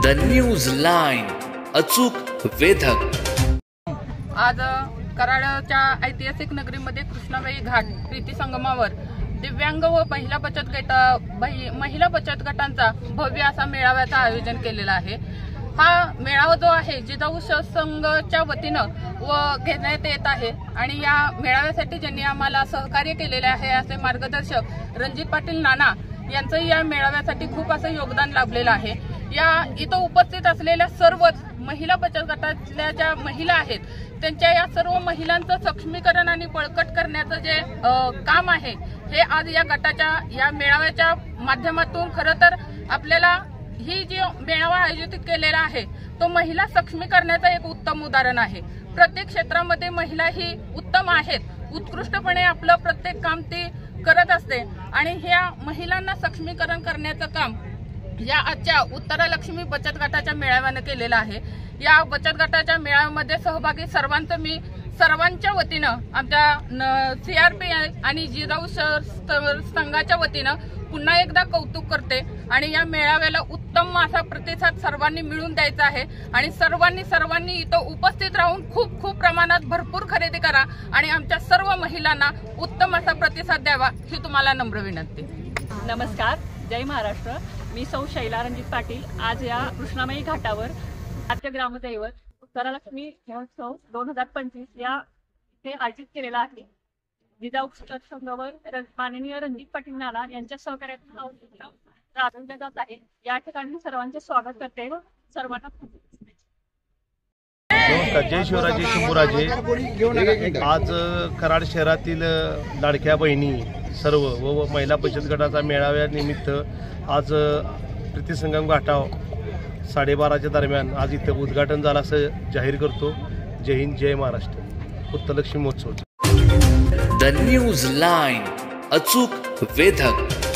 News line, अचूक वेधक। आज कराडच्या ऐतिहासिक नगरीमध्ये कृष्णाबाई घाट प्रीती संगमावर दिव्यांग व महिला बचत गटांचा भव्य असा मेळाव्याचं आयोजन केलेलं आहे। हा मेळावा जो आहे जिजाऊ संघच्या वतीनं घेण्यात येत आहे आणि या मेळाव्यासाठी ज्यांनी आम्हाला सहकार्य केलेले आहे असे मार्गदर्शक रणजित पाटील नाना यांचं या मेळाव्यासाठी खूप असं योगदान लाभलेलं आहे। या इथं उपस्थित असलेल्या सर्व महिला बचत गटातल्या ज्या महिला आहेत त्यांच्या या सर्व महिलांचं सक्षमीकरण आणि बळकट करण्याचं जे काम आहे हे आज या गटाच्या या मेळाव्याच्या माध्यमातून खरं तर आपल्याला ही जी मेळावा आयोजित केलेला आहे तो महिला सक्षमीकरणाचं एक उत्तम उदाहरण आहे। प्रत्येक क्षेत्रामध्ये महिला ही उत्तम आहेत, उत्कृष्टपणे आपलं प्रत्येक काम ती करत असते आणि ह्या महिलांना सक्षमीकरण करण्याचं काम या आजच्या उत्तरालक्ष्मी बचत गटाच्या मेळाव्याने केलेलं आहे। या बचत गटाच्या मेळाव्यामध्ये सहभागी सर्वांच्या वतीनं आमच्या सीआरपी आणि जिजाऊ संघाच्या वतीनं पुन्हा एकदा कौतुक करते आणि या मेळाव्याला उत्तम असा प्रतिसाद सर्वांनी मिळून द्यायचा आहे आणि सर्वांनी इथं उपस्थित राहून खूप प्रमाणात भरपूर खरेदी करा आणि आमच्या सर्व महिलांना उत्तम असा प्रतिसाद द्यावा ही तुम्हाला नम्र विनंती। नमस्कार, जय महाराष्ट्र। मी सौ शैला रणजित पाटील आज या कृष्णाबाई घाटावर आद्य ग्रामदैवत उत्तरालक्ष्मी महोत्सव 2025 या इथे आयोजित केलेला आहे। जिजाऊ संघावर माननीय रणजित पाटील नाना यांच्या सहकार्यातून राबवल्या जात आहे। या ठिकाणी सर्वांचे स्वागत करते व सर्वांना जय शिवराजे शंभूराजे। आज कराड शहरातील लाडक्या बहिणी सर्व व महिला बचत गटाचा मेळाव्यानिमित्त आज प्रीती संगम घाटाव 12:30च्या दरम्यान आज इथं उद्घाटन झालं असं जाहीर करतो। जय हिंद, जय महाराष्ट्र। उत्तरलक्ष्मी महोत्सव न्यूज लाईन, अचूक वेधक।